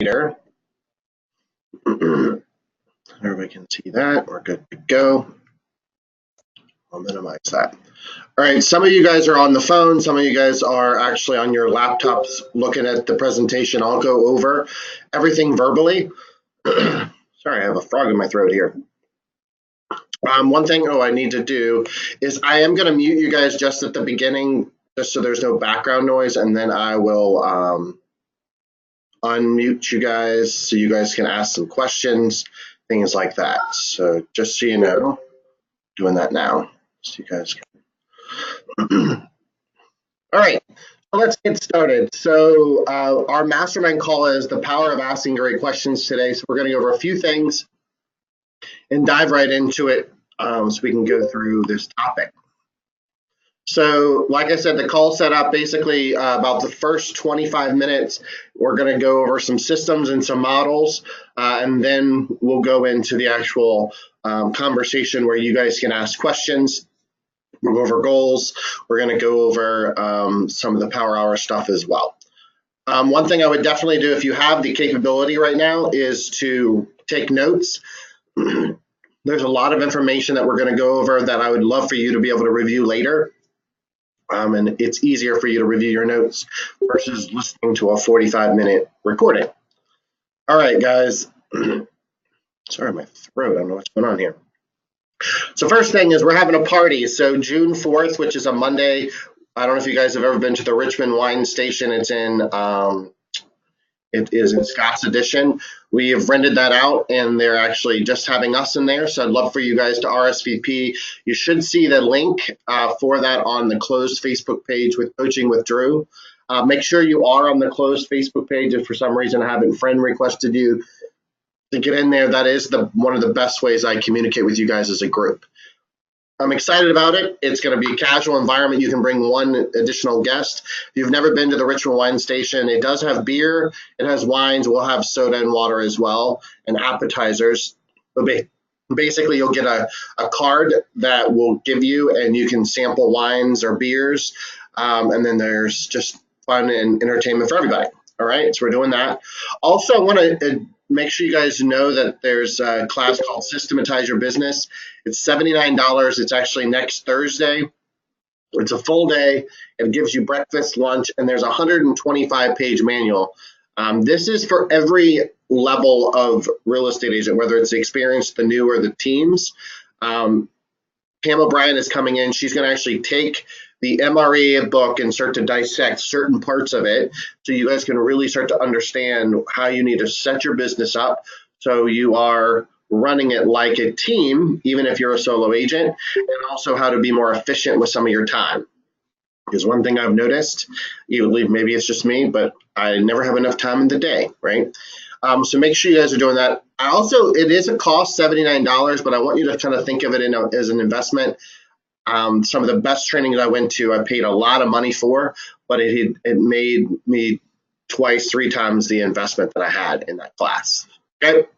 Everybody can see that. We're good to go. I'll minimize that. All right, some of you guys are on the phone. Some of you guys are actually on your laptops looking at the presentation. I'll go over everything verbally. Sorry, I have a frog in my throat here. One thing I need to do is I am going to mute you guys just at the beginning, just so there's no background noise, and then I will unmute you guys so you guys can ask some questions, things like that. So just so you know, doing that now, so you guys can. All right, so let's get started. So our mastermind call is the power of asking great questions today. So we're going to go over a few things and dive right into it so we can go through this topic. So like I said, the call set up basically about the first 25 minutes, we're going to go over some systems and some models, and then we'll go into the actual conversation where you guys can ask questions. We'll go over goals. We're going to go over some of the Power Hour stuff as well. One thing I would definitely do if you have the capability right now is to take notes. There's a lot of information that we're going to go over that I would love for you to be able to review later. And it's easier for you to review your notes versus listening to a 45-minute recording. All right, guys. Sorry, my throat. I don't know what's going on here. So first thing is we're having a party. So June 4th, which is a Monday. I don't know if you guys have ever been to the Richmond Wine Station. It is in Scott's Addition. We have rented that out, and they're actually just having us in there. So I'd love for you guys to RSVP. You should see the link for that on the closed Facebook page with Coaching with Drew. Make sure you are on the closed Facebook page. If for some reason I haven't friend requested you to get in there, that is one of the best ways I communicate with you guys as a group. I'm excited about it. It's going to be a casual environment. You can bring one additional guest. If you've never been to the Richmond Wine Station, it does have beer. It has wines. We'll have soda and water as well, and appetizers. But basically, you'll get a card that will give you, and you can sample wines or beers. And then there's just fun and entertainment for everybody. All right, so we're doing that. Also, I want to make sure you guys know that there's a class called Systematize Your Business. It's $79. It's actually next Thursday. It's a full day. It gives you breakfast, lunch, and there's a 125-page manual. This is for every level of real estate agent, whether it's the experienced, the new, or the teams. Pam O'Brien is coming in. She's going to actually take the MREA book and start to dissect certain parts of it so you guys can really start to understand how you need to set your business up so you are running it like a team, even if you're a solo agent, and also how to be more efficient with some of your time. Because one thing I've noticed, you believe maybe it's just me, but I never have enough time in the day, right? So make sure you guys are doing that. It is a cost, $79, but I want you to kind of think of it as an investment. Some of the best training that I went to, I paid a lot of money for, but it made me twice, 3 times the investment that I had in that class. Okay.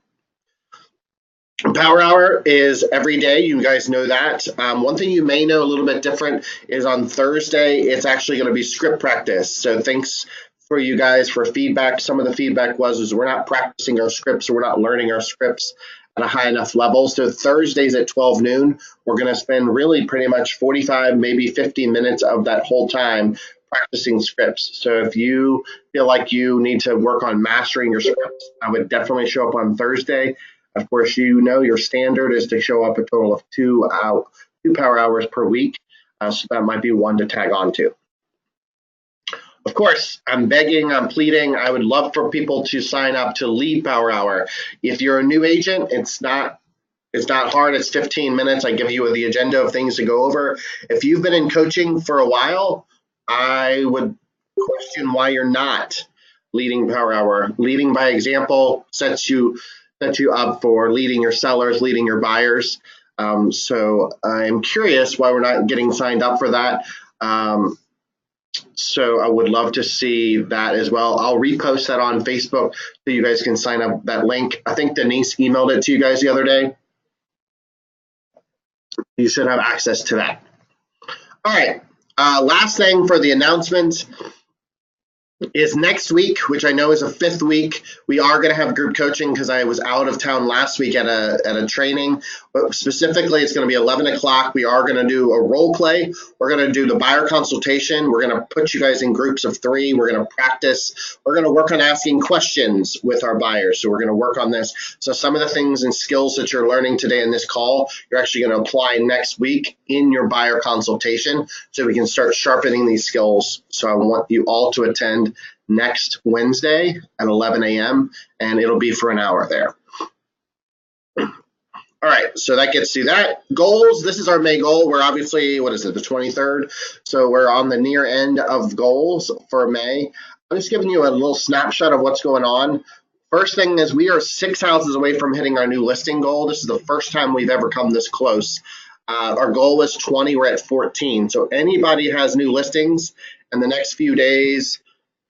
Power Hour is every day. You guys know that. One thing you may know a little bit different is on Thursday, it's actually going to be script practice. So thanks for you guys for feedback. Some of the feedback was we're not practicing our scripts, or we're not learning our scripts at a high enough level. So Thursdays at 12 noon, we're going to spend really pretty much 45, maybe 50 minutes of that whole time practicing scripts. So if you feel like you need to work on mastering your scripts, I would definitely show up on Thursday. Of course, you know your standard is to show up a total of 2 Power Hours per week. So that might be one to tag on to. Of course, I'm begging, I'm pleading. I would love for people to sign up to lead Power Hour. If you're a new agent, it's not hard. It's 15 minutes. I give you the agenda of things to go over. If you've been in coaching for a while, I would question why you're not leading Power Hour. Leading by example sets you up for leading your sellers, leading your buyers. So I'm curious why we're not getting signed up for that. So I would love to see that as well. I'll repost that on Facebook so you guys can sign up that link. I think Denise emailed it to you guys the other day. You should have access to that. All right. Last thing for the announcements. is next week, which I know is a fifth week. We are going to have group coaching because I was out of town last week at a training. But specifically, it's going to be 11 o'clock. We are going to do a role play. We're going to do the buyer consultation. We're going to put you guys in groups of 3. We're going to practice. We're going to work on asking questions with our buyers. So we're going to work on this. So some of the things and skills that you're learning today in this call, you're actually going to apply next week in your buyer consultation so we can start sharpening these skills. So I want you all to attend next Wednesday at 11 a.m. and it'll be for an hour there. All right, so that gets to that. Goals, this is our May goal. We're obviously, what is it, the 23rd? So we're on the near end of goals for May. I'm just giving you a little snapshot of what's going on. First thing is we are 6 houses away from hitting our new listing goal. This is the first time we've ever come this close. Our goal was 20, we're at 14. So anybody has new listings in the next few days,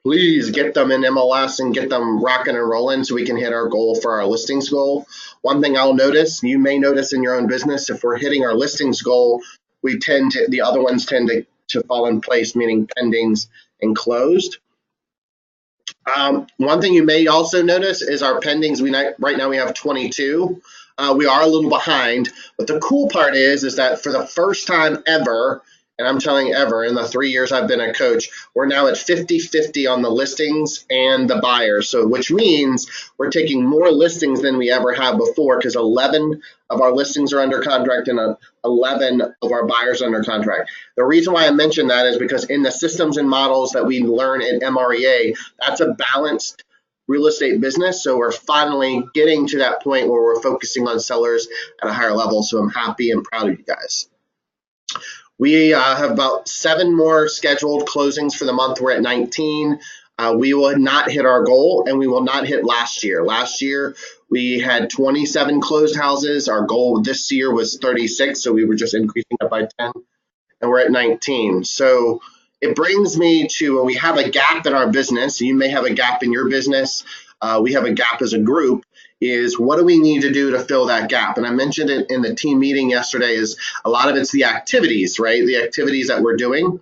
please get them in MLS and get them rocking and rolling so we can hit our goal for our listings goal. One thing I'll notice, you may notice in your own business, if we're hitting our listings goal, the other ones tend to fall in place, meaning pendings and closed. One thing you may also notice is our pendings. Right now we have 22. We are a little behind, but the cool part is that for the first time ever, and I'm telling you ever, in the 3 years I've been a coach, we're now at 50-50 on the listings and the buyers. So which means we're taking more listings than we ever have before because 11 of our listings are under contract and 11 of our buyers are under contract. The reason why I mention that is because in the systems and models that we learn at MREA, that's a balanced real estate business. So we're finally getting to that point where we're focusing on sellers at a higher level. So I'm happy and proud of you guys. We have about 7 more scheduled closings for the month. We're at 19. We will not hit our goal, and we will not hit last year. Last year, we had 27 closed houses. Our goal this year was 36, so we were just increasing it by 10, and we're at 19. So it brings me to when we have a gap in our business. You may have a gap in your business. We have a gap as a group. Is what do we need to do to fill that gap? And I mentioned it in the team meeting yesterday is a lot of it's the activities, right? The activities that we're doing.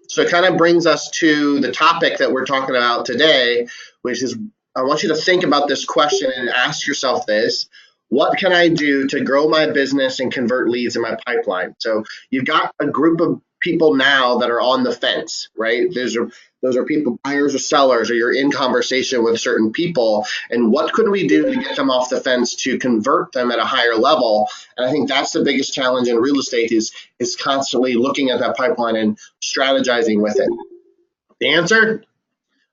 So it kind of brings us to the topic that we're talking about today, which is I want you to think about this question and ask yourself this. What can I do to grow my business and convert leads in my pipeline? So you've got a group of people now that are on the fence, right? Those are people, buyers or sellers, or you're in conversation with certain people. And what could we do to get them off the fence to convert them at a higher level? And I think that's the biggest challenge in real estate is constantly looking at that pipeline and strategizing with it. The answer?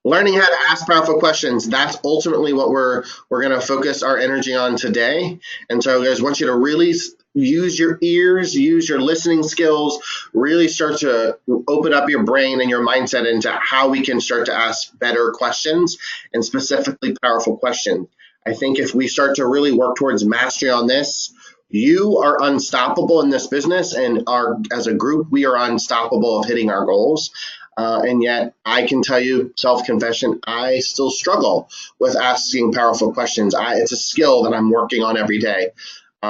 Learning how to ask powerful questions. That's ultimately what we're going to focus our energy on today. And so guys, I want you to really use your ears, use your listening skills, really start to open up your brain and your mindset into how we can start to ask better questions and specifically powerful questions. I think if we start to really work towards mastery on this, you are unstoppable in this business, and as a group, we are unstoppable of hitting our goals. And yet I can tell you, self-confession, I still struggle with asking powerful questions. It's a skill that I'm working on every day.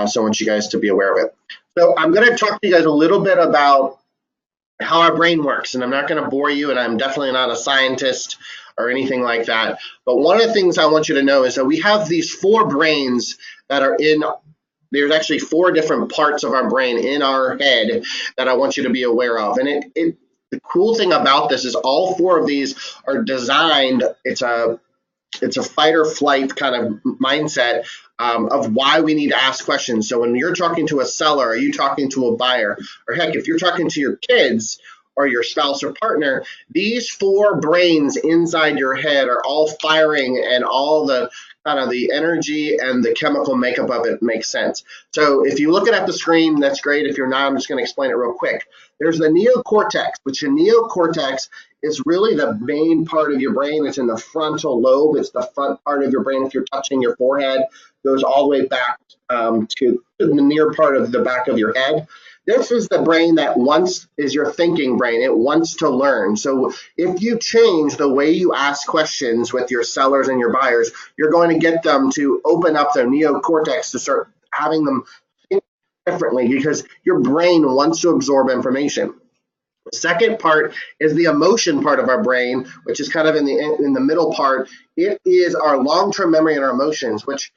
So I want you guys to be aware of it. So I'm going to talk to you guys a little bit about how our brain works. And I'm not going to bore you, and I'm definitely not a scientist or anything like that. But one of the things I want you to know is that we have these 4 brains that are there's actually 4 different parts of our brain in our head that I want you to be aware of. And the cool thing about this is all 4 of these are designed, it's a fight or flight kind of mindset of why we need to ask questions. So when you're talking to a seller, are you talking to a buyer? Or heck, if you're talking to your kids or your spouse or partner, these 4 brains inside your head are all firing, and all the kind of the energy and the chemical makeup of it makes sense. So if you look at the screen, that's great. If you're not, I'm just going to explain it real quick. There's the neocortex, which the neocortex is really the main part of your brain. It's in the frontal lobe. It's the front part of your brain. If you're touching your forehead, goes all the way back to the near part of the back of your head. This is the brain that is your thinking brain. It wants to learn. So if you change the way you ask questions with your sellers and your buyers, you're going to get them to open up their neocortex to start having them think differently, because your brain wants to absorb information. The second part is the emotion part of our brain, which is kind of in the middle part. It is our long-term memory and our emotions, which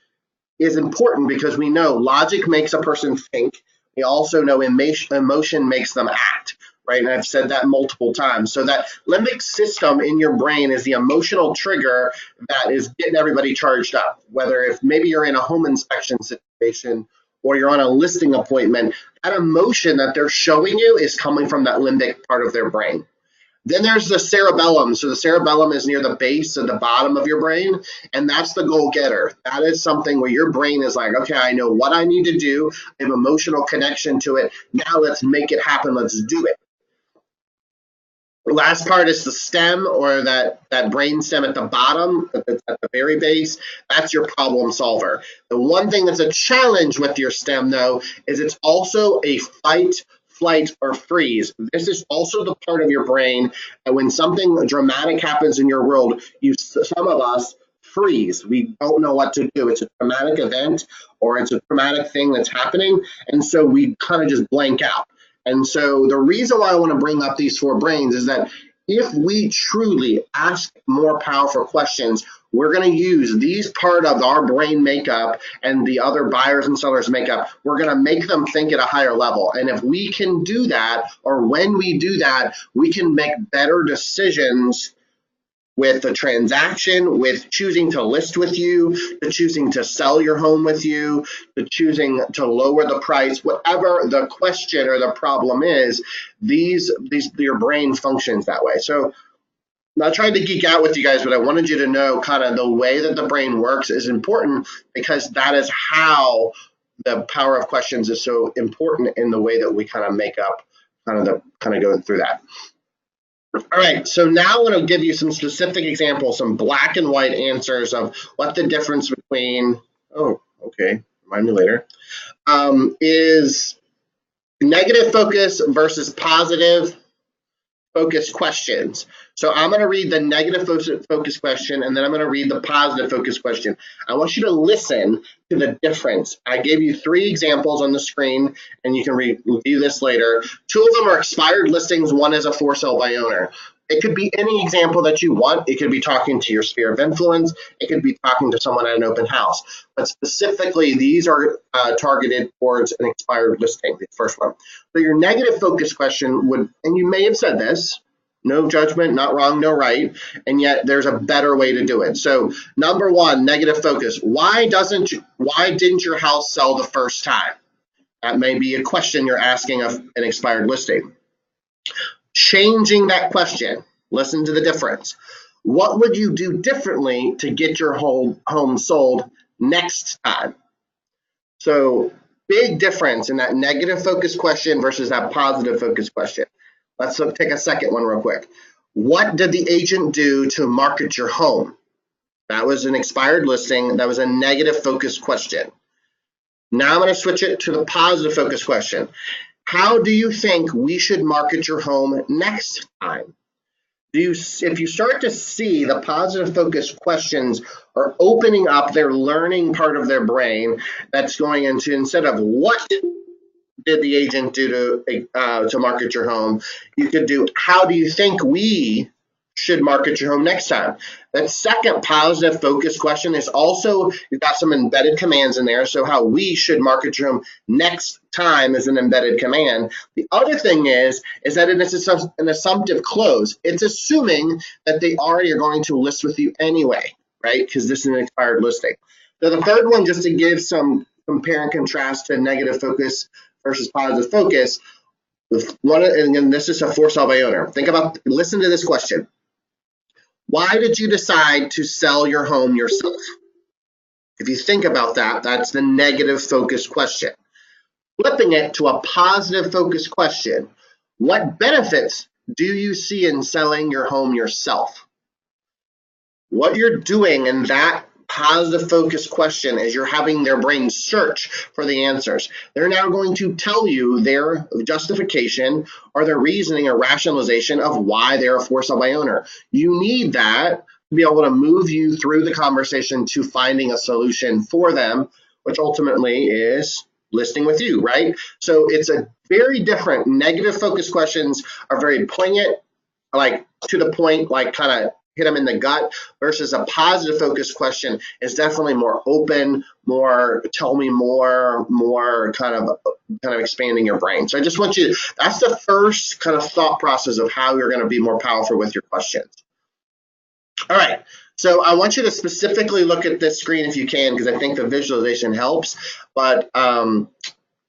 is important because we know logic makes a person think. We also know emotion makes them act, right? And I've said that multiple times. So that limbic system in your brain is the emotional trigger that is getting everybody charged up, whether if maybe you're in a home inspection situation or you're on a listing appointment, that emotion that they're showing you is coming from that limbic part of their brain. Then there's the cerebellum. So the cerebellum is near the base at the bottom of your brain, and that's the goal getter. That is something where your brain is like, okay, I know what I need to do. I have emotional connection to it. Now let's make it happen. Let's do it. The last part is the stem, or that brain stem at the bottom, at the very base. That's your problem solver. The one thing that's a challenge with your stem, though, is it's also a fight, flight, or freeze. This is also the part of your brain that when something dramatic happens in your world, some of us freeze. We don't know what to do. It's a traumatic event or it's a traumatic thing that's happening, and so we kind of just blank out. And so the reason why I want to bring up these four brains is that if we truly ask more powerful questions, we're going to use these part of our brain makeup and the other buyers and sellers makeup. We're going to make them think at a higher level. And if we can do that, or when we do that, we can make better decisions with the transaction, with choosing to list with you, to choosing to sell your home with you, to choosing to lower the price, whatever the question or the problem is, your brain functions that way. So I'm not trying to geek out with you guys, but I wanted you to know kind of the way that the brain works is important, because that is how the power of questions is so important in the way that we kind of make up kind of going through that. All right, so now I'm going to give you some specific examples, some black and white answers of what the difference between, remind me later, is negative focus versus positive focus questions. So I'm going to read the negative focus question, and then I'm going to read the positive focus question. I want you to listen to the difference. I gave you 3 examples on the screen, and you can review this later. 2 of them are expired listings. 1 is a for sale by owner. It could be any example that you want. It could be talking to your sphere of influence. It could be talking to someone at an open house. But specifically, these are targeted towards an expired listing, the first one. So your negative focus question would, and you may have said this, no judgment, not wrong, no right, and yet there's a better way to do it. So number 1, negative focus. Why didn't your house sell the first time? That may be a question you're asking of an expired listing. Changing that question, listen to the difference. What would you do differently to get your home sold next time? So big difference in that negative focus question versus that positive focus question. Let's take a second one real quick. What did the agent do to market your home? That was an expired listing. That was a negative focus question. Now I'm going to switch it to the positive focus question. How do you think we should market your home next time? If you start to see the positive focus questions are opening up their learning part of their brain, that's going into, instead of what did the agent do to market your home, you could do, how do you think we should market your home next time? That second positive focus question is also, you've got some embedded commands in there. So how we should market your home next time is an embedded command. The other thing is that it is an assumptive close. It's assuming that they already are going to list with you anyway, right? Because this is an expired listing. So the third one, just to give some compare and contrast to negative focus versus positive focus, and again, this is a for sale by owner. Listen to this question. Why did you decide to sell your home yourself? If you think about that, that's the negative focus question. Flipping it to a positive focus question, what benefits do you see in selling your home yourself? What you're doing in that positive focus question is you're having their brain search for the answers. They're now going to tell you their justification or their reasoning or rationalization of why they're a for sale by owner. You need that to be able to move you through the conversation to finding a solution for them, which ultimately is listing with you, right? So it's a Very different. Negative focus questions are very poignant, like to the point, like kind of hit them in the gut, versus a positive focus question is definitely more open, more tell me more kind of expanding your brain. So I just want you, that's the first kind of thought process of how you're going to be more powerful with your questions. All right. So I want you to specifically look at this screen if you can, because I think the visualization helps. But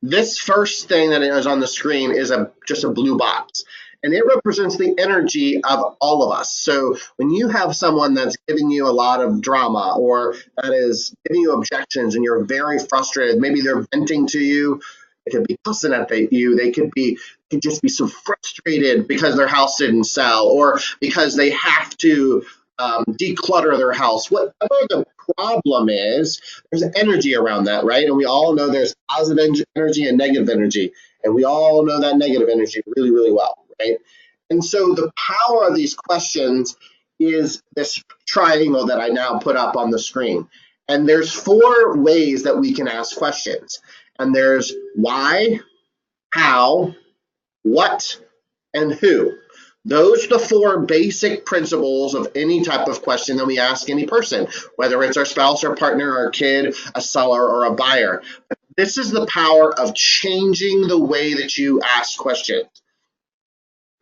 this first thing that is on the screen is just a blue box, and it represents the energy of all of us. So when you have someone that's giving you a lot of drama, or that is giving you objections and you're very frustrated, maybe they're venting to you, they could be cussing at you, they could just be so frustrated because their house didn't sell, or because they have to declutter their house. Whatever the problem is, there's energy around that, right? And we all know there's positive energy and negative energy. And we all know that negative energy really, really well, right? And so the power of these questions is this triangle that I now put up on the screen. And there's 4 ways that we can ask questions. And there's why, how, what, and who. Those are the 4 basic principles of any type of question that we ask any person, whether it's our spouse, our partner, our kid, a seller, or a buyer. This is the power of changing the way that you ask questions.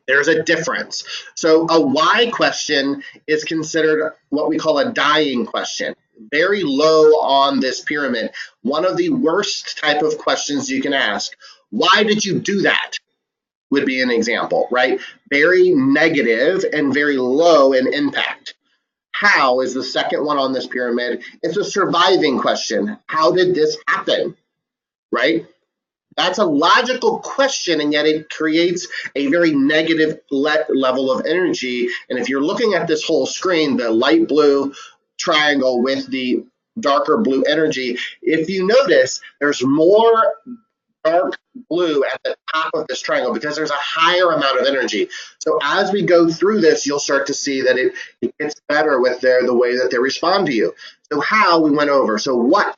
There's a difference. So a why question is considered what we call a dying question. Very low on this pyramid. One of the worst type of questions you can ask. Why did you do that? Would be an example, right? Very negative and very low in impact. How is the second one on this pyramid. It's a surviving question. How did this happen, right? That's a logical question, and yet it creates a very negative level of energy. And if you're looking at this whole screen, the light blue triangle with the darker blue energy, if you notice, there's more dark blue at the top of this triangle because there's a higher amount of energy. So as we go through this, you'll start to see that it gets better with the way that they respond to you. So how, we went over. So what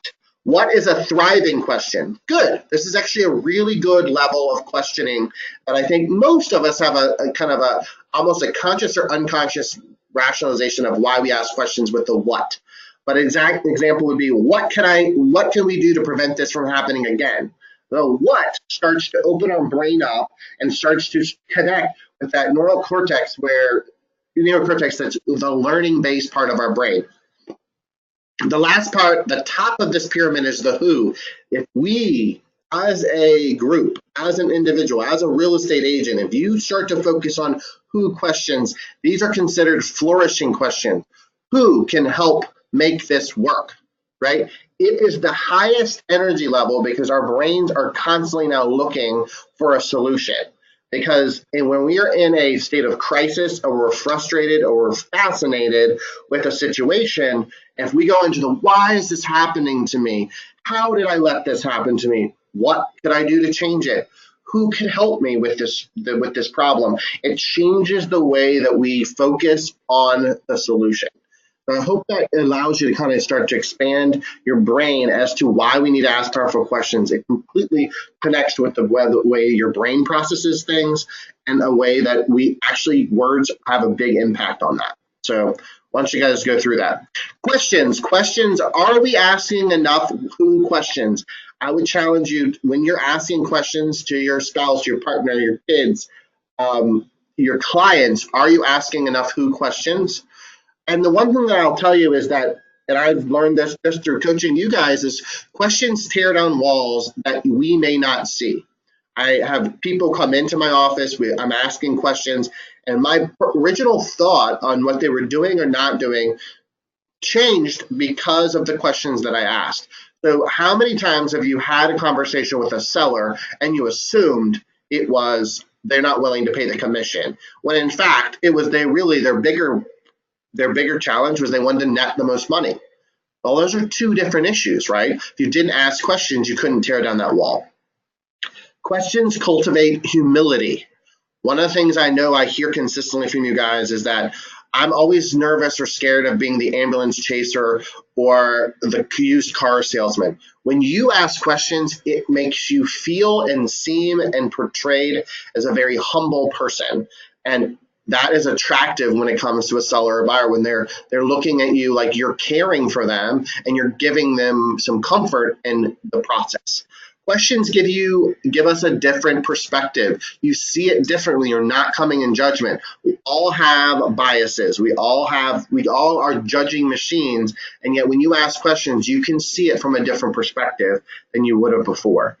is a thriving question? Good. This is actually a really good level of questioning that I think most of us have a kind of a almost a conscious or unconscious rationalization of why we ask questions with the what. But exact example would be, what can we do to prevent this from happening again? The what starts to open our brain up and starts to connect with that neural cortex, that's the learning based part of our brain. The last part, the top of this pyramid, is the who. If we, as a group, as an individual, as a real estate agent, if you start to focus on who questions, these are considered flourishing questions. Who can help make this work, right? It is the highest energy level because our brains are constantly now looking for a solution. Because when we are in a state of crisis, or we're frustrated, or we're fascinated with a situation, if we go into the why is this happening to me? How did I let this happen to me? What could I do to change it? Who can help me with this problem? It changes the way that we focus on the solution. I hope that allows you to kind of start to expand your brain as to why we need to ask powerful questions. It completely connects with the way your brain processes things, and a way that words have a big impact on that. So why don't you guys go through that? Questions. Are we asking enough who questions? I would challenge you, when you're asking questions to your spouse, your partner, your kids, your clients, are you asking enough who questions? And the one thing that I'll tell you is that, and I've learned this just through coaching you guys, is questions tear down walls that we may not see. I have people come into my office, I'm asking questions, and my original thought on what they were doing or not doing changed because of the questions that I asked. So how many times have you had a conversation with a seller and you assumed it was they're not willing to pay the commission, when in fact it was their bigger challenge was they wanted to net the most money? Well, those are 2 different issues, right? If you didn't ask questions, you couldn't tear down that wall. Questions cultivate humility. One of the things I know I hear consistently from you guys is that I'm always nervous or scared of being the ambulance chaser or the used car salesman. When you ask questions, it makes you feel and seem and portrayed as a very humble person. And that is attractive when it comes to a seller or buyer, when they're looking at you like you're caring for them and you're giving them some comfort in the process. Questions give us a different perspective. You see it differently. You're not coming in judgment. We all have biases. We all are judging machines, and yet when you ask questions, you can see it from a different perspective than you would have before.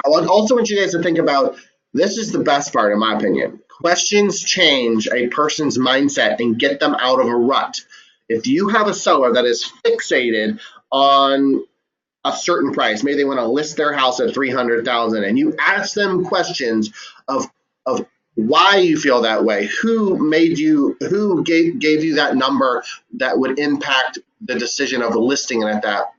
I also want you guys to think about, this is the best part in my opinion. Questions change a person's mindset and get them out of a rut. If you have a seller that is fixated on a certain price, maybe they want to list their house at $300,000, and you ask them questions of why you feel that way, who gave you that number that would impact the decision of listing it at that.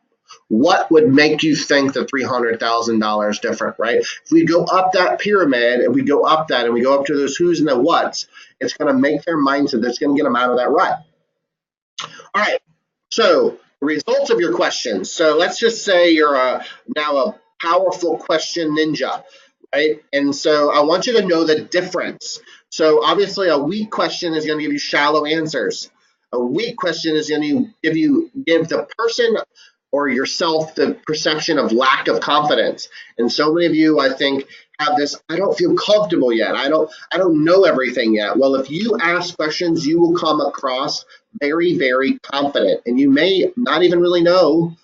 What would make you think the $300,000 different, right? If we go up that pyramid and we go up that and we go up to those who's and the what's, it's going to make their mindset that's going to get them out of that rut. All right, so results of your questions. So let's just say you're now a powerful question ninja, right? And so I want you to know the difference. So obviously a weak question is going to give you shallow answers. A weak question is going to give the person or yourself the perception of lack of confidence. And so many of you, I think, have this, I don't feel comfortable yet. I don't know everything yet. Well, if you ask questions, you will come across very, very confident, and you may not even really know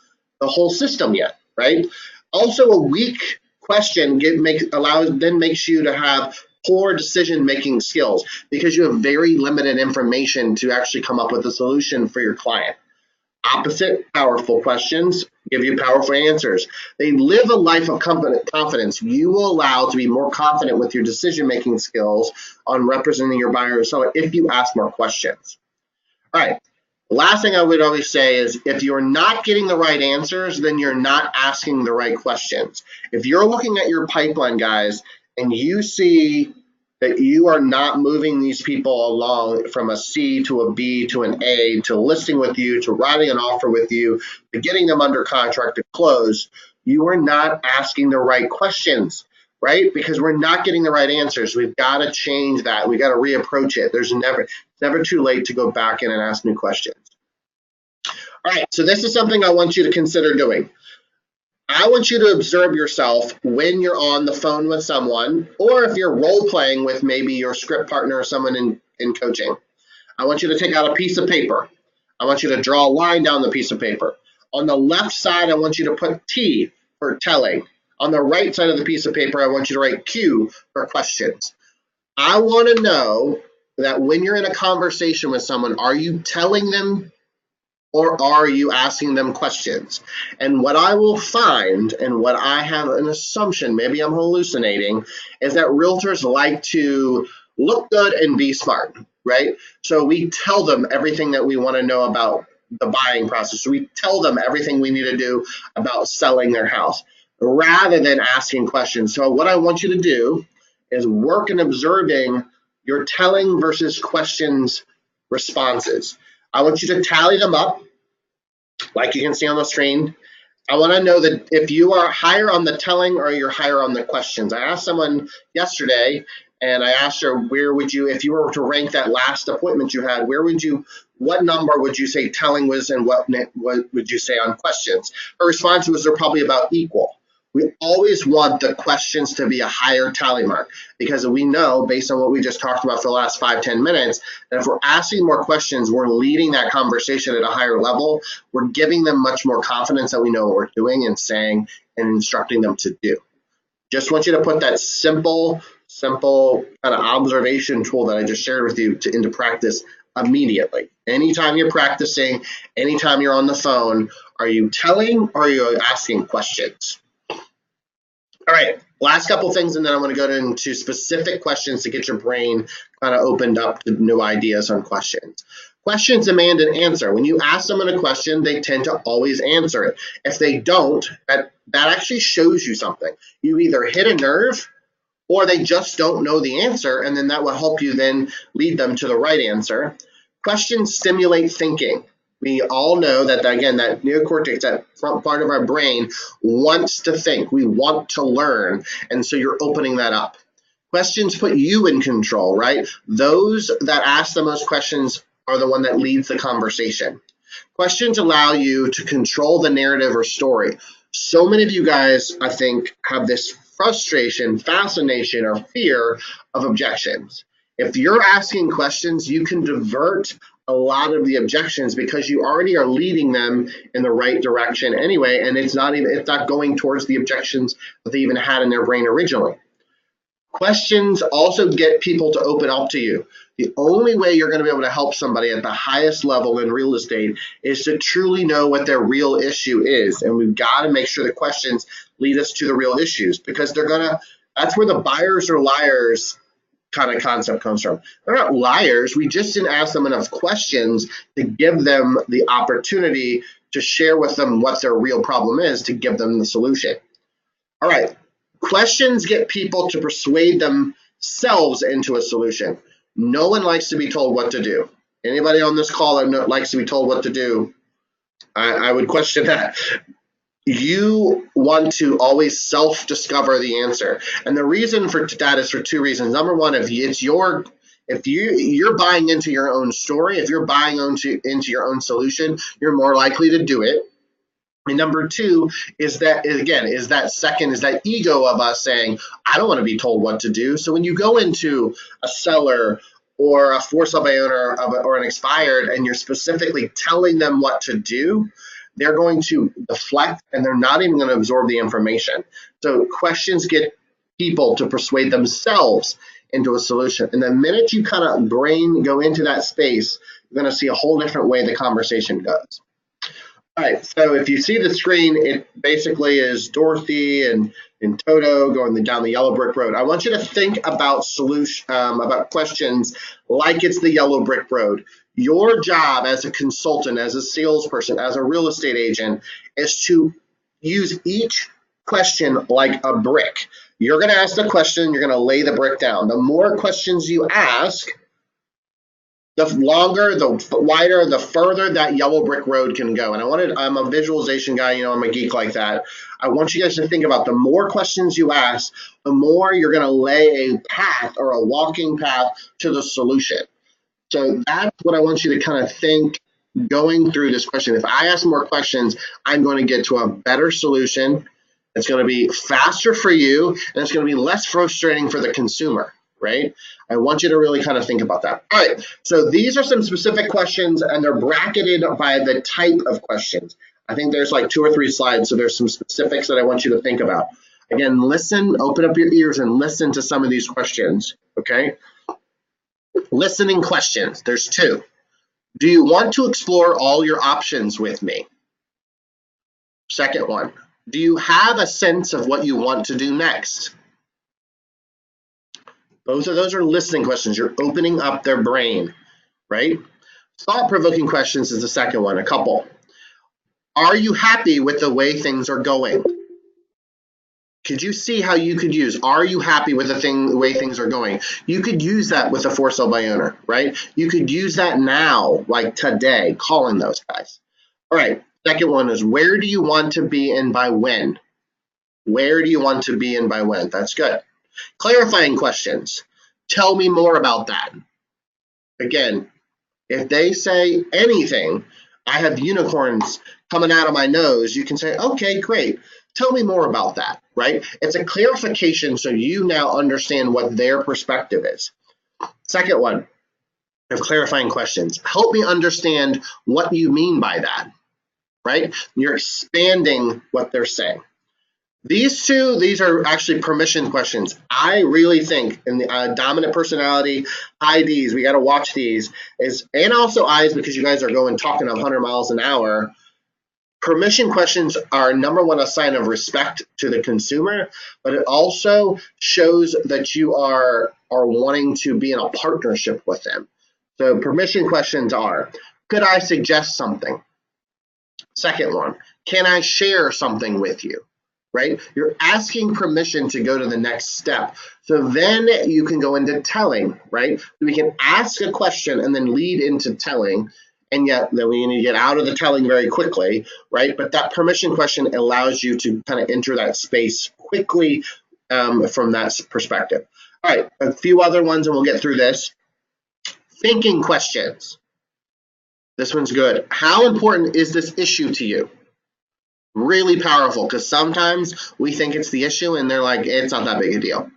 the whole system yet, right? Also, a weak question makes you to have poor decision-making skills because you have very limited information to actually come up with a solution for your client. Opposite, powerful questions give you powerful answers. They live a life of confidence. You will allow to be more confident with your decision-making skills on representing your buyer or seller if you ask more questions. All right. The last thing I would always say is if you're not getting the right answers, then you're not asking the right questions. If you're looking at your pipeline, guys, and you see that you are not moving these people along from a C to a B to an A to listing with you to writing an offer with you to getting them under contract to close, you are not asking the right questions, right? Because we're not getting the right answers. We've got to change that. We've got to reapproach it. It's never too late to go back in and ask new questions. All right, so this is something I want you to consider doing. I want you to observe yourself when you're on the phone with someone, or if you're role playing with maybe your script partner or someone in coaching. I want you to take out a piece of paper. I want you to draw a line down the piece of paper. On the left side, I want you to put T for telling. On the right side of the piece of paper, I want you to write Q for questions. I want to know that when you're in a conversation with someone, are you telling them or are you asking them questions? And what I will find, and what I have an assumption, maybe I'm hallucinating, is that realtors like to look good and be smart, right? So we tell them everything that we want to know about the buying process. We tell them everything we need to do about selling their house rather than asking questions. So what I want you to do is work in observing your telling versus questions responses. I want you to tally them up, like you can see on the screen. I want to know that if you are higher on the telling or you're higher on the questions. I asked someone yesterday, and I asked her, if you were to rank that last appointment you had, what number would you say telling was and what would you say on questions? Her response was they're probably about equal. We always want the questions to be a higher tally mark because we know, based on what we just talked about for the last 5-10 minutes, that if we're asking more questions, we're leading that conversation at a higher level. We're giving them much more confidence that we know what we're doing and saying and instructing them to do. Just want you to put that simple kind of observation tool that I just shared with you into practice immediately. Anytime you're practicing, anytime you're on the phone, are you telling or are you asking questions? All right, last couple things, and then I'm going to go into specific questions to get your brain kind of opened up to new ideas on questions. Questions demand an answer. When you ask someone a question, they tend to always answer it. If they don't, that actually shows you something. You either hit a nerve or they just don't know the answer, and then that will help you then lead them to the right answer. Questions stimulate thinking. We all know that, again, that neocortex, that front part of our brain, wants to think. We want to learn. And so you're opening that up. Questions put you in control, right? Those that ask the most questions are the one that leads the conversation. Questions allow you to control the narrative or story. So many of you guys, I think, have this frustration, fascination, or fear of objections. If you're asking questions, you can divert a lot of the objections because you already are leading them in the right direction anyway, and it's not going towards the objections that they even had in their brain originally. Questions also get people to open up to you. The only way you're going to be able to help somebody at the highest level in real estate is to truly know what their real issue is. And we've got to make sure the questions lead us to the real issues, because that's where the buyers or liars kind of concept comes from. They're not liars. We just didn't ask them enough questions to give them the opportunity to share with them what their real problem is, to give them the solution. All right. Questions get people to persuade themselves into a solution. No one likes to be told what to do. Anybody on this call that likes to be told what to do, I would question that. You want to always self-discover the answer. And the reason for that is for two reasons. Number one, if you're buying into your own story, if you're buying into your own solution, you're more likely to do it. And number two is that ego of us saying, I don't want to be told what to do. So when you go into a seller or a for sale by owner or an expired and you're specifically telling them what to do, they're going to deflect and they're not even going to absorb the information. So questions get people to persuade themselves into a solution. And the minute you kind of go into that space, you're going to see a whole different way the conversation goes. All right, so if you see the screen, it basically is Dorothy and Toto going down the yellow brick road. I want you to think about about questions like it's the yellow brick road. Your job as a consultant, as a salesperson, as a real estate agent, is to use each question like a brick. You're going to ask the question, you're going to lay the brick down. The more questions you ask, the longer, the wider, the further that yellow brick road can go. And I'm a visualization guy, I'm a geek like that. I want you guys to think about the more questions you ask, the more you're going to lay a path or a walking path to the solution. So that's what I want you to kind of think going through this question. If I ask more questions, I'm going to get to a better solution. It's going to be faster for you, and it's going to be less frustrating for the consumer. Right? I want you to really kind of think about that. All right, so these are some specific questions, and they're bracketed by the type of questions. I think there's like 2 or 3 slides, so there's some specifics that I want you to think about. Again, listen, open up your ears and listen to some of these questions, okay? Listening questions, there's 2. Do you want to explore all your options with me? Second one, do you have a sense of what you want to do next? Both of those are listening questions. You're opening up their brain, right? Thought-provoking questions is the second one, a couple. Are you happy with the way things are going? Could you see how you could use, are you happy with the way things are going? You could use that with a for sale by owner, right? You could use that now, like today, calling those guys. All right, second one is, where do you want to be and by when? Where do you want to be and by when? That's good. Clarifying questions. Tell me more about that. Again, if they say anything, I have unicorns coming out of my nose, you can say, okay, great. Tell me more about that, right? It's a clarification so you now understand what their perspective is. Second one of clarifying questions. Help me understand what you mean by that, right? You're expanding what they're saying. These are actually permission questions. I really think in the dominant personality, IDs, we got to watch these, and also I's, because you guys are talking 100 miles an hour. Permission questions are, number one, a sign of respect to the consumer, but it also shows that you are wanting to be in a partnership with them. So permission questions are, could I suggest something? Second one, can I share something with you? right? You're asking permission to go to the next step. So then you can go into telling, right? We can ask a question and then lead into telling, and yet then we need to get out of the telling very quickly, right? But that permission question allows you to kind of enter that space quickly from that perspective. All right, a few other ones and we'll get through this. Thinking questions. This one's good. How important is this issue to you? Really powerful, because sometimes we think it's the issue and they're like, it's not that big a deal,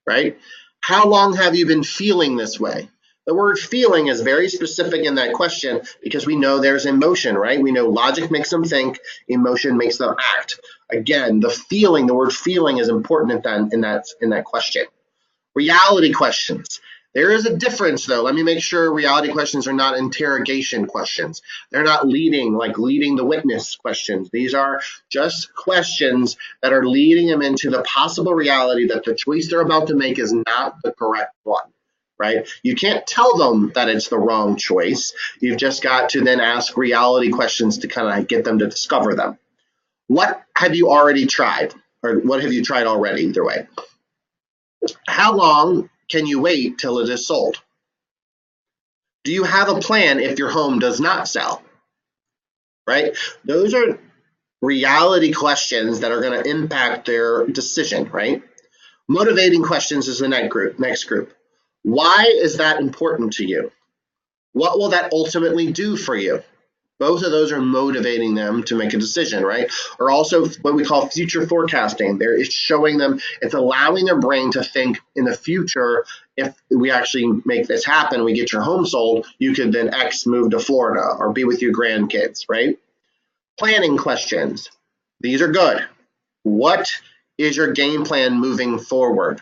right? How long have you been feeling this way? The word feeling is very specific in that question because we know there's emotion, right? We know logic makes them think, emotion makes them act. Again, the feeling, the word feeling is important in that question. Reality questions. There is a difference, though. Let me make sure reality questions are not interrogation questions. They're not leading the witness questions. These are just questions that are leading them into the possible reality that the choice they're about to make is not the correct one, right? You can't tell them that it's the wrong choice. You've just got to then ask reality questions to kind of get them to discover them. What have you already tried? Or what have you tried already, either way? How long can you wait till it is sold? Do you have a plan if your home does not sell? Right? Those are reality questions that are going to impact their decision, right? Motivating questions is the next group. Why is that important to you? What will that ultimately do for you? Both of those are motivating them to make a decision, right? Or also what we call future forecasting. There is showing them, it's allowing their brain to think in the future, if we actually make this happen, we get your home sold, you could then X move to Florida or be with your grandkids, right? Planning questions. These are good. What is your game plan moving forward?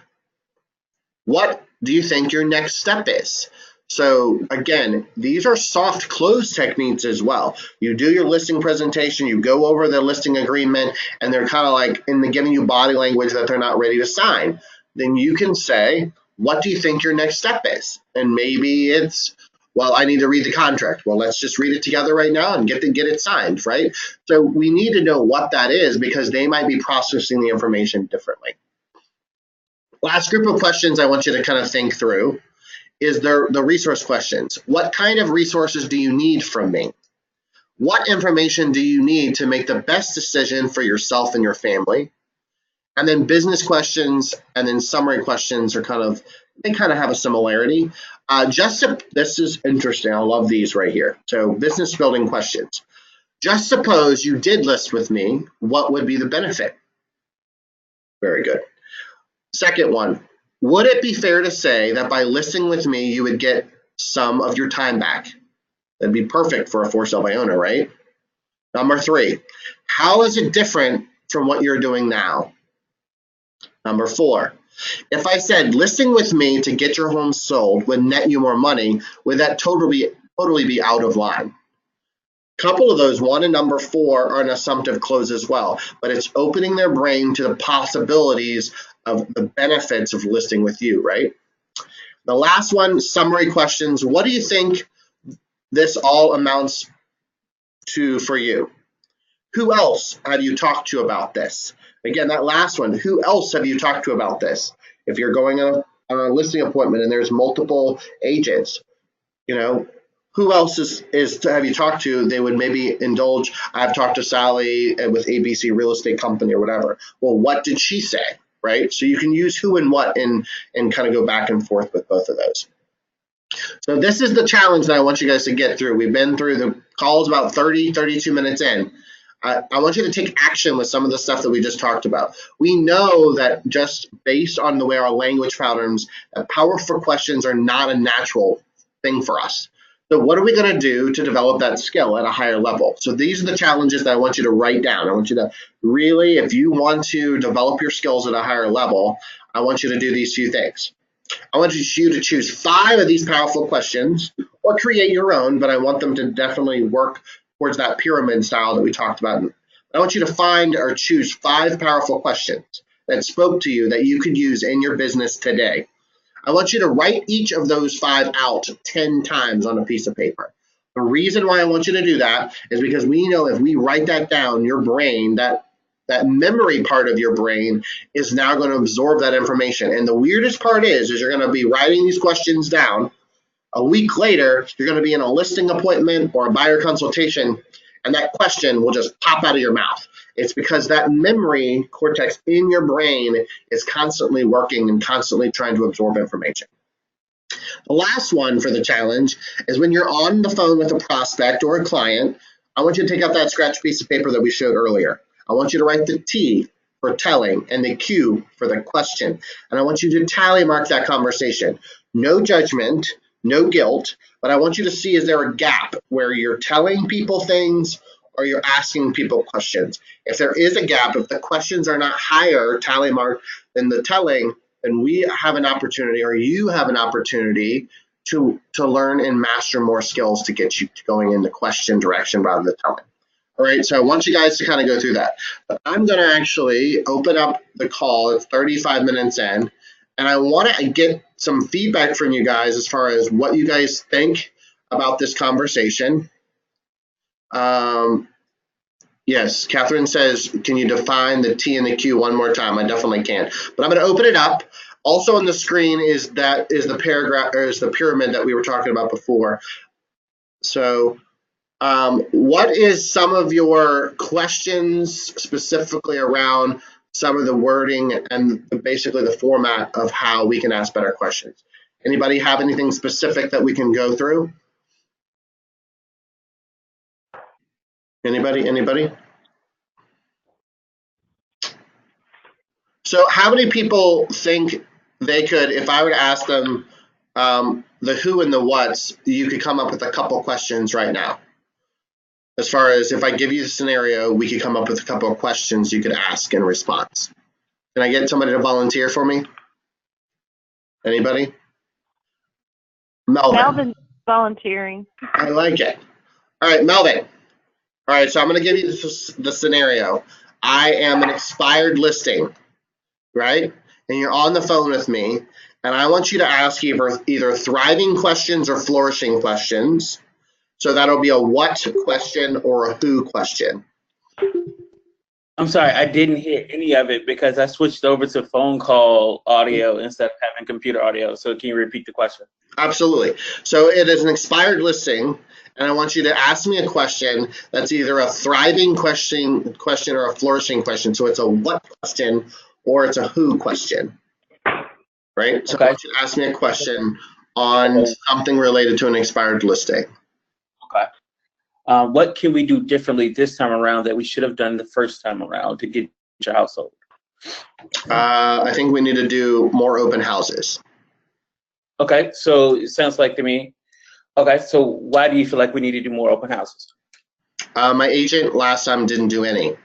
What do you think your next step is? So again, these are soft close techniques as well. You do your listing presentation, you go over the listing agreement, and they're kind of like giving you body language that they're not ready to sign. Then you can say, what do you think your next step is? And maybe it's, well, I need to read the contract. Well, let's just read it together right now and get it signed, right? So we need to know what that is because they might be processing the information differently. Last group of questions I want you to kind of think through is the resource questions. What kind of resources do you need from me? What information do you need to make the best decision for yourself and your family? And then business questions and then summary questions are they kind of have a similarity. This is interesting. I love these right here. So business building questions. Just suppose you did list with me, what would be the benefit? Very good. Second one, would it be fair to say that by listing with me, you would get some of your time back? That'd be perfect for a for sale by owner, right? Number 3, how is it different from what you're doing now? Number 4, if I said listing with me to get your home sold would net you more money, would that totally be out of line? Couple of those, 1 and number 4, are an assumptive close as well, but it's opening their brain to the possibilities of the benefits of listing with you, right? The last one, summary questions. What do you think this all amounts to for you? Who else have you talked to about this? Again, that last one, who else have you talked to about this? If you're going on a listing appointment and there's multiple agents, who else have you talked to? They would maybe indulge. I've talked to Sally with ABC Real Estate Company or whatever. Well, what did she say, right? So you can use who and what and kind of go back and forth with both of those. So this is the challenge that I want you guys to get through. We've been through the calls about 32 minutes in. I want you to take action with some of the stuff that we just talked about. We know that just based on the way our language patterns, that powerful questions are not a natural thing for us. So what are we going to do to develop that skill at a higher level? So these are the challenges that I want you to write down. I want you to really, if you want to develop your skills at a higher level, I want you to do these few things. I want you to choose 5 of these powerful questions or create your own, but I want them to definitely work towards that pyramid style that we talked about. I want you to find or choose 5 powerful questions that spoke to you that you could use in your business today. I want you to write each of those 5 out 10 times on a piece of paper. The reason why I want you to do that is because we know if we write that down, your brain, that that memory part of your brain is now going to absorb that information. And the weirdest part is you're going to be writing these questions down. A week later, you're going to be in a listing appointment or a buyer consultation, and that question will just pop out of your mouth. It's because that memory cortex in your brain is constantly working and constantly trying to absorb information. The last one for the challenge is when you're on the phone with a prospect or a client, I want you to take out that scratch piece of paper that we showed earlier. I want you to write the T for telling and the Q for the question. And I want you to tally mark that conversation. No judgment, no guilt, but I want you to see, is there a gap where you're telling people things or you're asking people questions? If there is a gap, if the questions are not higher tally mark than the telling, then we have an opportunity, or you have an opportunity to learn and master more skills to get you going in the question direction rather than telling. All right, so I want you guys to kind of go through that. But I'm going to actually open up the call. It's 35 minutes in, and I want to get some feedback from you guys as far as what you guys think about this conversation. Yes, Catherine says, can you define the T and the Q one more time? I definitely can. But I'm going to open it up. Also on the screen is the paragraph, or is the pyramid that we were talking about before. So what is some of your questions specifically around some of the wording and basically the format of how we can ask better questions? Anybody have anything specific that we can go through? Anybody? So how many people think they could, if I were to ask them the who and the what's, you could come up with a couple questions right now? As far as if I give you the scenario, we could come up with a couple of questions you could ask in response. Can I get somebody to volunteer for me? Anybody? Melvin's volunteering. I like it. All right, Melvin. All right, so I'm going to give you the scenario. I am an expired listing, right? And you're on the phone with me, and I want you to ask either thriving questions or flourishing questions. So that'll be a what question or a who question. I'm sorry, I didn't hear any of it because I switched over to phone call audio instead of having computer audio. So can you repeat the question? Absolutely. So it is an expired listing, and I want you to ask me a question that's either a thriving question or a flourishing question. So it's a what question or it's a who question, right? So okay. I want you to ask me a question on something related to an expired listing. Okay. What can we do differently this time around that we should have done the first time around to get your household? I think we need to do more open houses. Okay, so it sounds like to me. Okay, so why do you feel like we need to do more open houses? My agent last time didn't do any.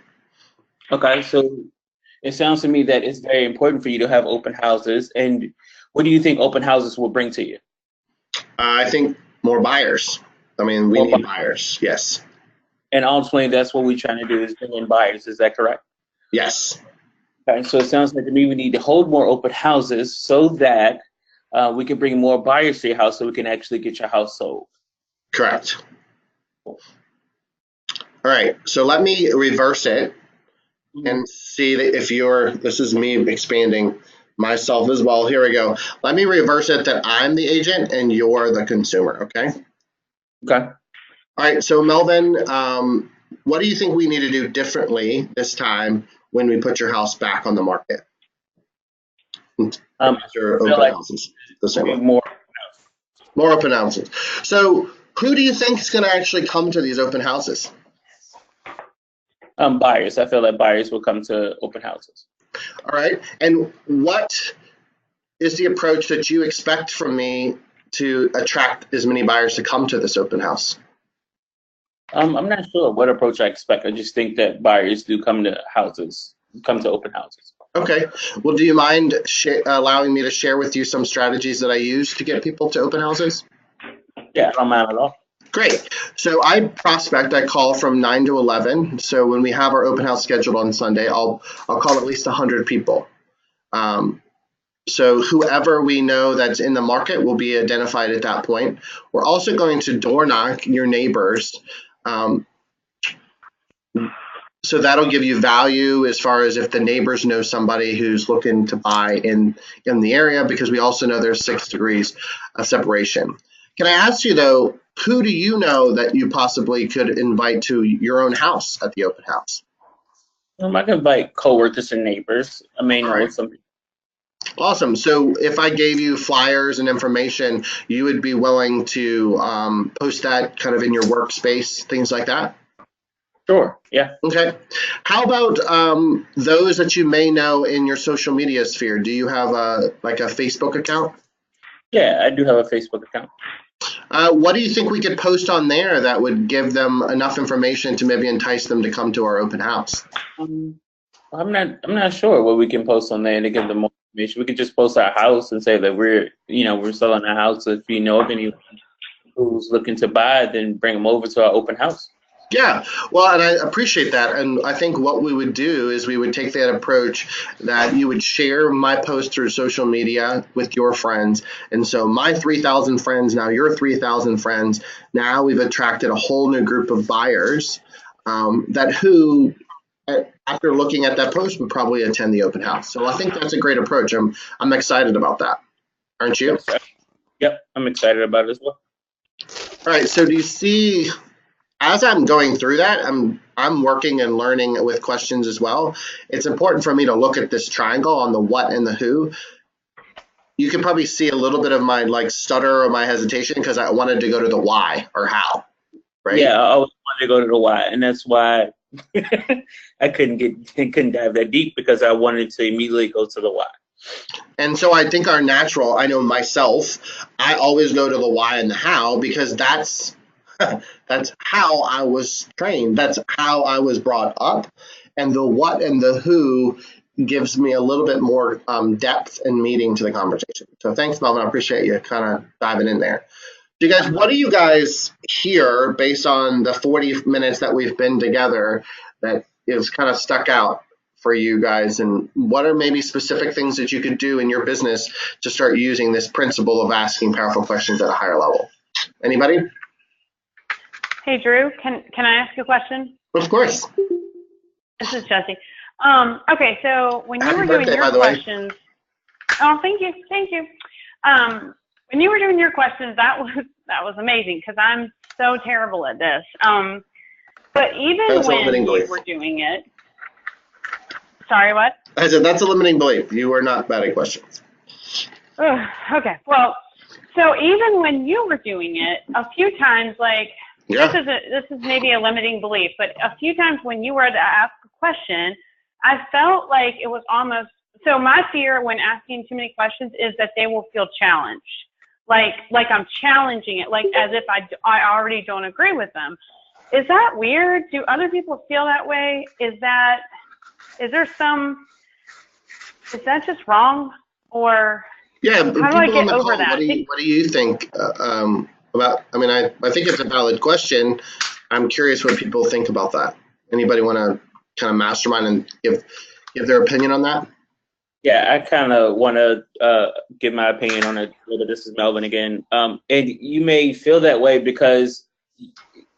Okay, so it sounds to me that it's very important for you to have open houses. And what do you think open houses will bring to you? I think more buyers. I mean, we need buyers, yes. And ultimately, that's what we're trying to do is bring in buyers. Is that correct? Yes. Okay, so it sounds like to me we need to hold more open houses so that we can bring more buyers to your house so we can actually get your house sold. Correct. All right, so let me reverse it and see that if this is me expanding myself as well. Here we go. Let me reverse it that I'm the agent and you're the consumer, okay? Okay. All right, so Melvin, what do you think we need to do differently this time when we put your house back on the market? After open houses, the same way. More open houses. So who do you think is going to actually come to these open houses? Buyers. I feel like buyers will come to open houses. All right. And what is the approach that you expect from me to attract as many buyers to come to this open house? I'm not sure what approach I expect. I just think that buyers do come to open houses. Okay. Well, do you mind allowing me to share with you some strategies that I use to get people to open houses? Yeah, I don't mind at all. Great. So I call from 9 to 11. So when we have our open house scheduled on Sunday, I'll call at least 100 people. So whoever we know that's in the market will be identified at that point. We're also going to door knock your neighbors. So that'll give you value as far as if the neighbors know somebody who's looking to buy in the area, because we also know there's 6 degrees of separation. Can I ask you though, who do you know that you possibly could invite to your own house at the open house? I can invite coworkers and neighbors. I may All know right. some. Awesome. So if I gave you flyers and information, you would be willing to post that kind of in your workspace, things like that? Sure. Yeah. Okay. How about those that you may know in your social media sphere? Do you have a Facebook account? Yeah, I do have a Facebook account. What do you think we could post on there that would give them enough information to maybe entice them to come to our open house? I'm not sure what we can post on there to give them more information. We could just post our house and say that we're selling a house. If you know of anyone who's looking to buy, then bring them over to our open house. Yeah, well, and I appreciate that. And I think what we would do is we would take that approach that you would share my post through social media with your friends. And so my 3,000 friends, now your 3,000 friends, now we've attracted a whole new group of buyers after looking at that post, would probably attend the open house. So I think that's a great approach. I'm excited about that. Aren't you? Yes, yep, I'm excited about it as well. All right, so do you see, as I'm going through that, I'm working and learning with questions as well. It's important for me to look at this triangle on the what and the who. You can probably see a little bit of my stutter or my hesitation because I wanted to go to the why or how, right? Yeah, I always wanted to go to the why, and that's why I couldn't dive that deep, because I wanted to immediately go to the why. And so I think I know myself, I always go to the why and the how because that's how I was trained. That's how I was brought up. And the what and the who gives me a little bit more depth and meaning to the conversation. So thanks, Melvin. I appreciate you kind of diving in there. What do you guys hear based on the 40 minutes that we've been together that is kind of stuck out for you guys? And what are maybe specific things that you could do in your business to start using this principle of asking powerful questions at a higher level? Anybody? Hey, Drew, can I ask you a question? Of course. This is Jesse. Okay, so when you Happy were birthday, doing by your the way. questions, oh, thank you. When you were doing your questions, that was amazing because I'm so terrible at this. But even That's a when limiting you belief. were doing it, sorry, what? I said that's a limiting belief. You are not bad at questions. Ugh, okay, well, so even when you were doing it, a few times, Yeah. this is maybe a limiting belief, but a few times when you were to ask a question, I felt like it was almost, so my fear when asking too many questions is that they will feel challenged. Like I'm challenging it, like as if I already don't agree with them. Is that weird? Do other people feel that way? Is that just wrong? Or Yeah, how do I people on get the over call, that? what do you think about? I mean, I think it's a valid question. I'm curious what people think about that. Anybody want to kind of mastermind and give their opinion on that? Yeah, I kind of want to give my opinion on it. Whether this is Melvin again, and you may feel that way because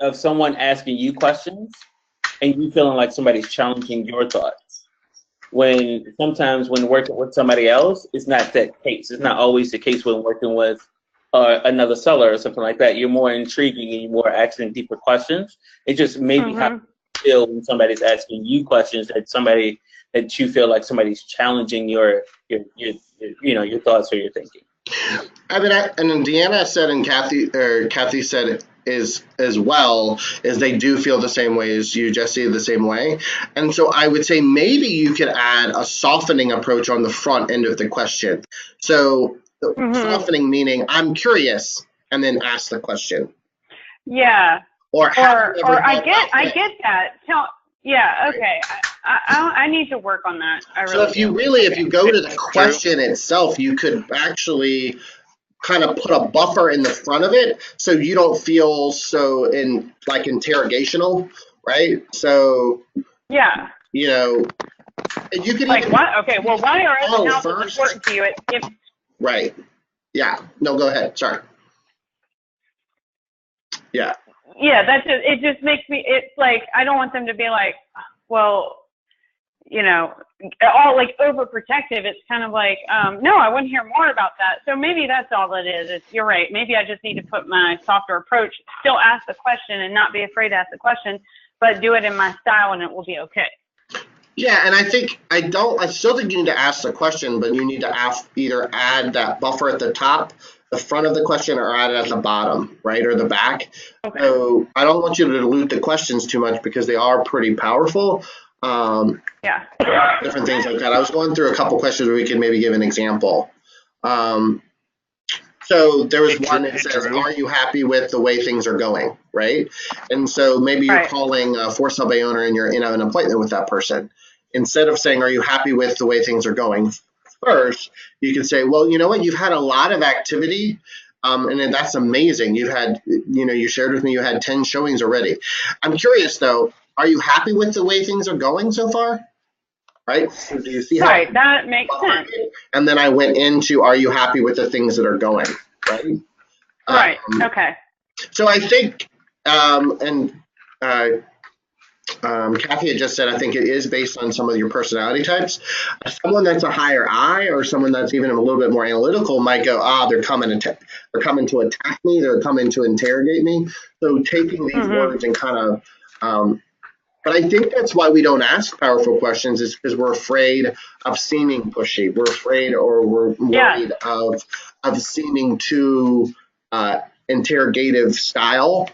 of someone asking you questions, and you feeling like somebody's challenging your thoughts. When sometimes when working with somebody else, it's not that case. It's not always the case when working with another seller or something like that. You're more intriguing and you're more asking deeper questions. It just maybe how you feel when somebody's asking you questions that you feel like somebody's challenging your thoughts or your thinking. I mean, and then Deanna said, and Kathy said is as well, is they do feel the same way as you, Jesse, the same way. And so I would say maybe you could add a softening approach on the front end of the question. So softening meaning I'm curious, and then ask the question. Yeah. Or I get that. Yeah. Okay. I need to work on that. If you go to the question itself, you could actually kind of put a buffer in the front of it so you don't feel so interrogational, right? So yeah. You could even what? Okay. Well, why are open houses important to you? Right. Yeah. No, go ahead. Sorry. Yeah. Yeah, it just makes me, it's like, I don't want them to be like, well, all like overprotective. It's kind of like, no, I want to hear more about that. So maybe that's all it is. You're right. Maybe I just need to put my softer approach, still ask the question and not be afraid to ask the question, but do it in my style and it will be okay. Yeah, and I still think you need to ask the question, but you need to either add that buffer at the top, the front of the question, or add it at the bottom, right, or the back. Okay. So I don't want you to dilute the questions too much because they are pretty powerful. Yeah. Different things like that. I was going through a couple questions where we could maybe give an example. So there was one that says, are you happy with the way things are going, right? And so maybe you're calling a for sale by owner and you're in an appointment with that person. Instead of saying, are you happy with the way things are going first, you can say, well, you know what, you've had a lot of activity, and that's amazing. You've had, you shared with me you had 10 showings already. I'm curious, though, are you happy with the way things are going so far? Right? So do you see how? Right, that makes sense. And then I went into, are you happy with the things that are going? Right? Right, okay. So I think, Kathy had just said, I think it is based on some of your personality types. Someone that's a higher I, or someone that's even a little bit more analytical, might go, they're coming to attack me, they're coming to interrogate me. So taking these words and kind of, but I think that's why we don't ask powerful questions, is because we're afraid of seeming pushy. We're afraid, or we're worried of seeming too interrogative style.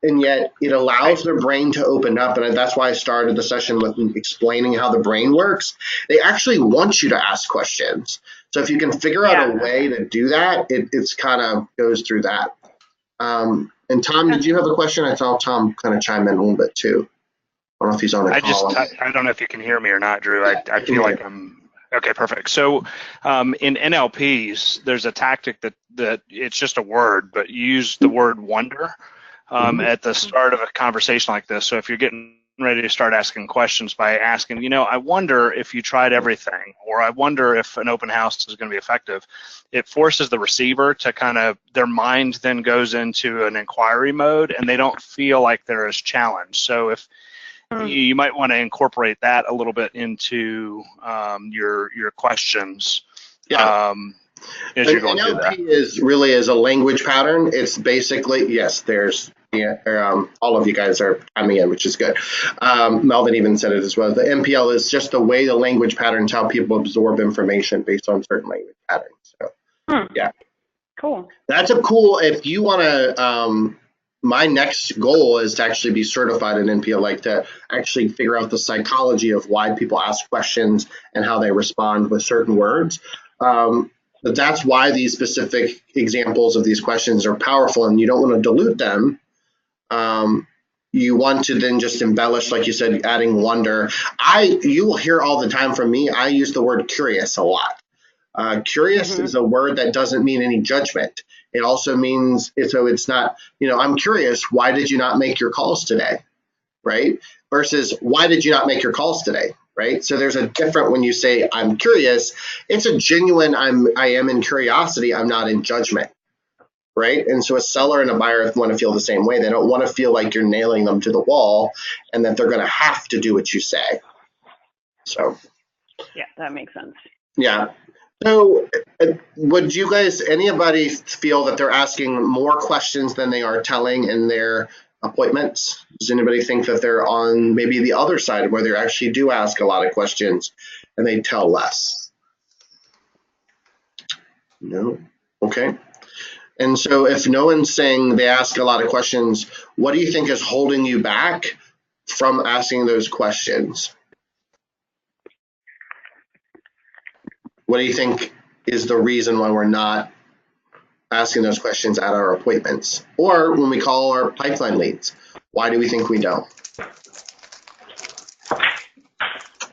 And yet it allows their brain to open up. And that's why I started the session with explaining how the brain works. They actually want you to ask questions. So if you can figure out a way to do that, it's kind of goes through that. And Tom, did you have a question? I saw Tom kind of chime in a little bit too. I don't know if he's on the call. I don't know if you can hear me or not, Drew. I feel like I'm okay. Perfect. So in NLPs, there's a tactic that it's just a word, but you use the word wonder at the start of a conversation like this. So if you're getting ready to start asking questions by asking, I wonder if you tried everything, or I wonder if an open house is going to be effective. It forces the receiver to kind of, their mind then goes into an inquiry mode and they don't feel like they're as challenged. So if you might want to incorporate that a little bit into your questions. As you're going through that. NLP is a language pattern. It's basically, yes, there's, all of you guys are chiming in, which is good. Melvin even said it as well. The NPL is just the way the language patterns, how people absorb information based on certain language patterns. So, yeah. Cool. That's if you want to, my next goal is to actually be certified in NPL, like to actually figure out the psychology of why people ask questions and how they respond with certain words. But that's why these specific examples of these questions are powerful, and you don't want to dilute them. You want to then just embellish, like you said, adding wonder. You will hear all the time from me, I use the word curious a lot. Curious is a word that doesn't mean any judgment. It also means, so it's not, I'm curious, why did you not make your calls today, right? Versus, why did you not make your calls today, right? So there's a different, when you say, I'm curious, it's a genuine, I am in curiosity, I'm not in judgment, right? And so a seller and a buyer want to feel the same way. They don't want to feel like you're nailing them to the wall and that they're going to have to do what you say. So. Yeah, that makes sense. Yeah. So would you guys, anybody feel that they're asking more questions than they are telling in their appointments? Does anybody think that they're on maybe the other side where they actually do ask a lot of questions and they tell less? No? Okay. And so if no one's saying they ask a lot of questions, what do you think is holding you back from asking those questions? What do you think is the reason why we're not asking those questions at our appointments or when we call our pipeline leads? Why do we think we don't?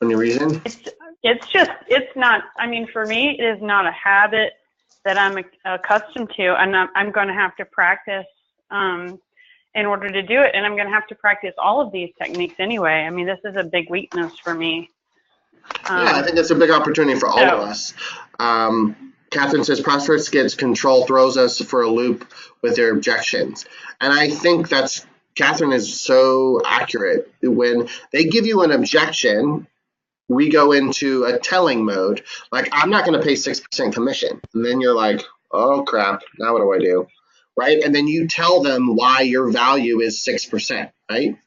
Any reason? It's not, for me, it is not a habit that I'm accustomed to, and I'm going to have to practice in order to do it. And I'm going to have to practice all of these techniques anyway. This is a big weakness for me. Yeah, I think it's a big opportunity for all of us. Catherine says, prospects gets control, throws us for a loop with their objections. And I think that's Catherine is so accurate. When they give you an objection, we go into a telling mode. Like, I'm not going to pay 6% commission. And then you're like, oh crap, now what do I do? Right? And then you tell them why your value is 6%, right?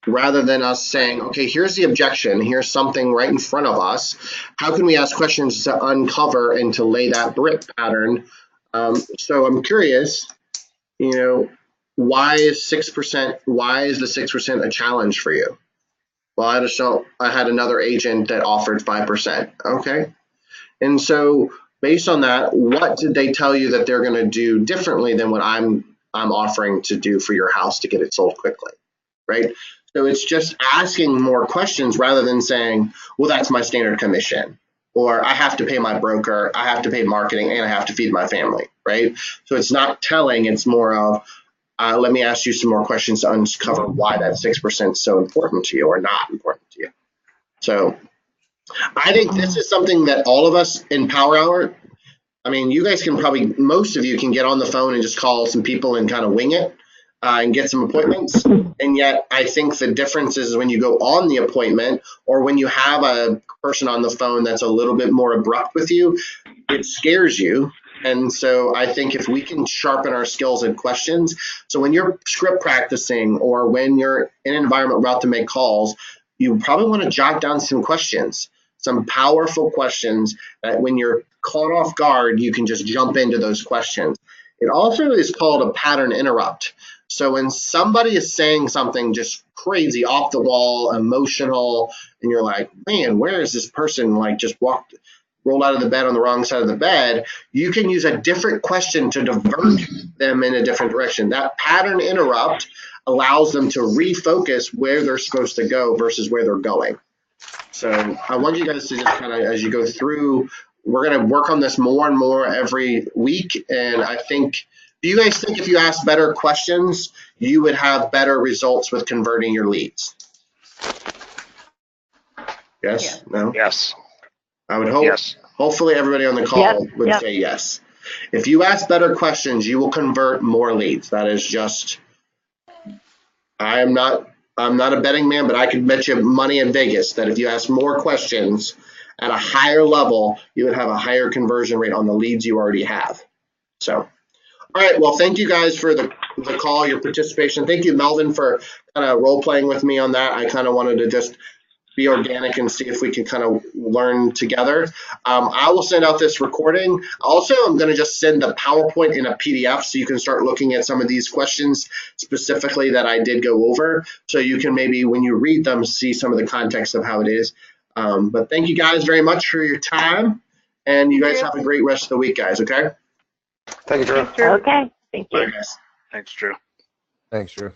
Rather than us saying, okay, here's the objection, here's something right in front of us. How can we ask questions to uncover and to lay that brick pattern? So I'm curious, why is 6%, why is the 6% a challenge for you? Well, I had another agent that offered 5%. Okay. And so based on that, what did they tell you that they're going to do differently than what I'm offering to do for your house to get it sold quickly? Right? So it's just asking more questions rather than saying, well, that's my standard commission, or I have to pay my broker, I have to pay marketing, and I have to feed my family, right? So it's not telling, it's more of, let me ask you some more questions to uncover why that 6% is so important to you or not important to you. So I think this is something that all of us in Power Hour, I mean, you guys can probably, most of you can get on the phone and just call some people and kind of wing it and get some appointments. And yet I think the difference is when you go on the appointment or when you have a person on the phone that's a little bit more abrupt with you, it scares you. And so I think if we can sharpen our skills and questions, so when you're script practicing or when you're in an environment about to make calls, you probably want to jot down some questions, some powerful questions that when you're caught off guard, you can just jump into those questions. It also is called a pattern interrupt. So when somebody is saying something just crazy, off the wall, emotional, and you're like, man, where is this person like just rolled out of the bed on the wrong side of the bed, you can use a different question to divert them in a different direction. That pattern interrupt allows them to refocus where they're supposed to go versus where they're going. So I want you guys to just kind of, as you go through, we're going to work on this more and more every week. And I think, do you guys think if you ask better questions, you would have better results with converting your leads? Yes? No? Yes. I would hope. Yes. Hopefully everybody on the call would say yes. If you ask better questions, you will convert more leads. That is just, I'm not a betting man, but I can bet you money in Vegas that if you ask more questions at a higher level, you would have a higher conversion rate on the leads you already have. So, all right. Well, thank you guys for the call, your participation. Thank you, Melvin, for kind of role playing with me on that. I kind of wanted to just be organic and see if we can kind of learn together. I will send out this recording. Also, I'm going to just send the PowerPoint in a PDF so you can start looking at some of these questions specifically that I did go over. So you can maybe, when you read them, see some of the context of how it is. But thank you guys very much for your time. And you guys have a great rest of the week, guys, okay? Thank you, Drew. Thanks, Drew. Okay. Thank you. Bye, guys. Thanks, Drew. Thanks, Drew.